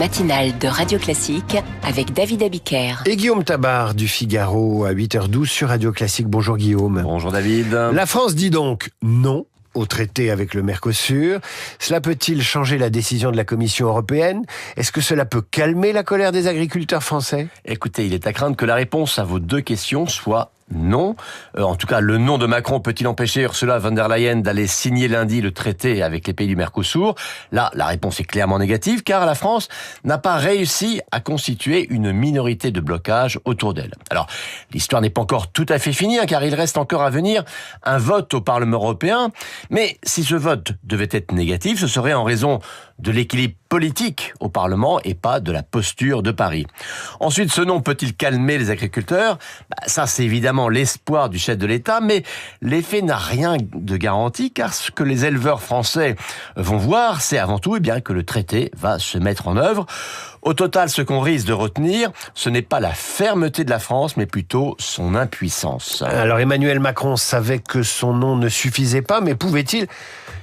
Matinale de Radio Classique avec David Abiker. Et Guillaume Tabar du Figaro à 8h12 sur Radio Classique. Bonjour Guillaume. Bonjour David. La France dit donc non au traité avec le Mercosur. Cela peut-il changer la décision de la Commission européenne ? Est-ce que cela peut calmer la colère des agriculteurs français ? Écoutez, il est à craindre que la réponse à vos deux questions soit non. En tout cas, le non de Macron peut-il empêcher Ursula von der Leyen d'aller signer lundi le traité avec les pays du Mercosur ? Là, la réponse est clairement négative, car la France n'a pas réussi à constituer une minorité de blocage autour d'elle. Alors, l'histoire n'est pas encore tout à fait finie, car il reste encore à venir un vote au Parlement européen. Mais si ce vote devait être négatif, ce serait en raison de l'équilibre politique au Parlement et pas de la posture de Paris. Ensuite, ce non peut-il calmer les agriculteurs ? Ça, c'est évidemment l'espoir du chef de l'État, mais l'effet n'a rien de garanti, car ce que les éleveurs français vont voir, c'est avant tout que le traité va se mettre en œuvre. Au total, ce qu'on risque de retenir, ce n'est pas la fermeté de la France, mais plutôt son impuissance. Alors Emmanuel Macron savait que son nom ne suffisait pas, mais pouvait-il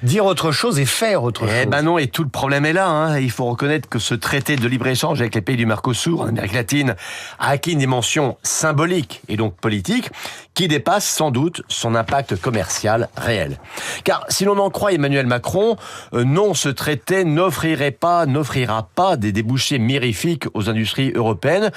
dire autre chose et faire autre chose ? Eh ben non, et tout le problème est là. Il faut reconnaître que ce traité de libre-échange avec les pays du Mercosur, en Amérique latine, a acquis une dimension symbolique et donc politique qui dépasse sans doute son impact commercial réel. Car si l'on en croit Emmanuel Macron, non, ce traité n'offrira pas des débouchés mirifiques aux industries européennes,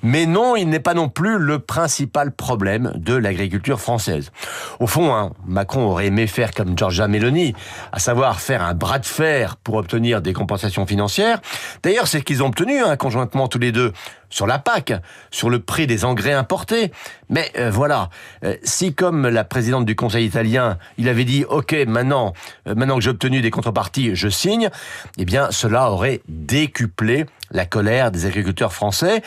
mais non, il n'est pas non plus le principal problème de l'agriculture française. Au fond, Macron aurait aimé faire comme Giorgia Meloni, à savoir faire un bras de fer pour obtenir des compensations financières. D'ailleurs, c'est ce qu'ils ont obtenu conjointement tous les deux sur la PAC, sur le prix des engrais importés. Mais voilà, si comme la présidente du Conseil italien, il avait dit « Ok, maintenant que j'ai obtenu des contreparties, je signe », eh bien cela aurait décuplé la colère des agriculteurs français.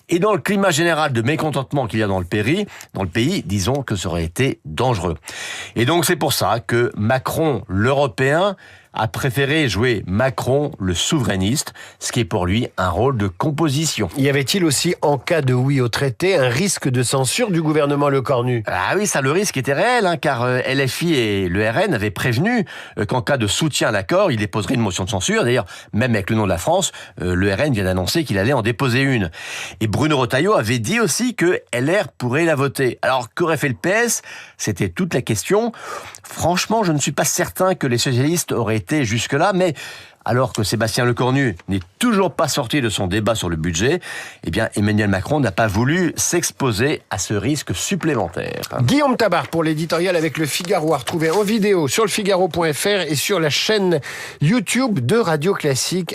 Et dans le climat général de mécontentement qu'il y a dans le pays, disons que ça aurait été dangereux. Et donc c'est pour ça que Macron, l'Européen, a préféré jouer Macron, le souverainiste, ce qui est pour lui un rôle de composition. Y avait-il aussi, en cas de oui au traité, un risque de censure du gouvernement Lecornu ? Ah oui, ça, le risque était réel, car LFI et le RN avaient prévenu qu'en cas de soutien à l'accord, il déposerait une motion de censure. D'ailleurs, même avec le nom de la France, le RN vient d'annoncer qu'il allait en déposer une. Et Bruno Retailleau avait dit aussi que LR pourrait la voter. Alors, qu'aurait fait le PS ? C'était toute la question. Franchement, je ne suis pas certain que les socialistes auraient été jusque-là, mais alors que Sébastien Lecornu n'est toujours pas sorti de son débat sur le budget, eh bien Emmanuel Macron n'a pas voulu s'exposer à ce risque supplémentaire. Guillaume Tabar pour l'éditorial avec le Figaro, à retrouver en vidéo sur lefigaro.fr et sur la chaîne YouTube de Radio Classique.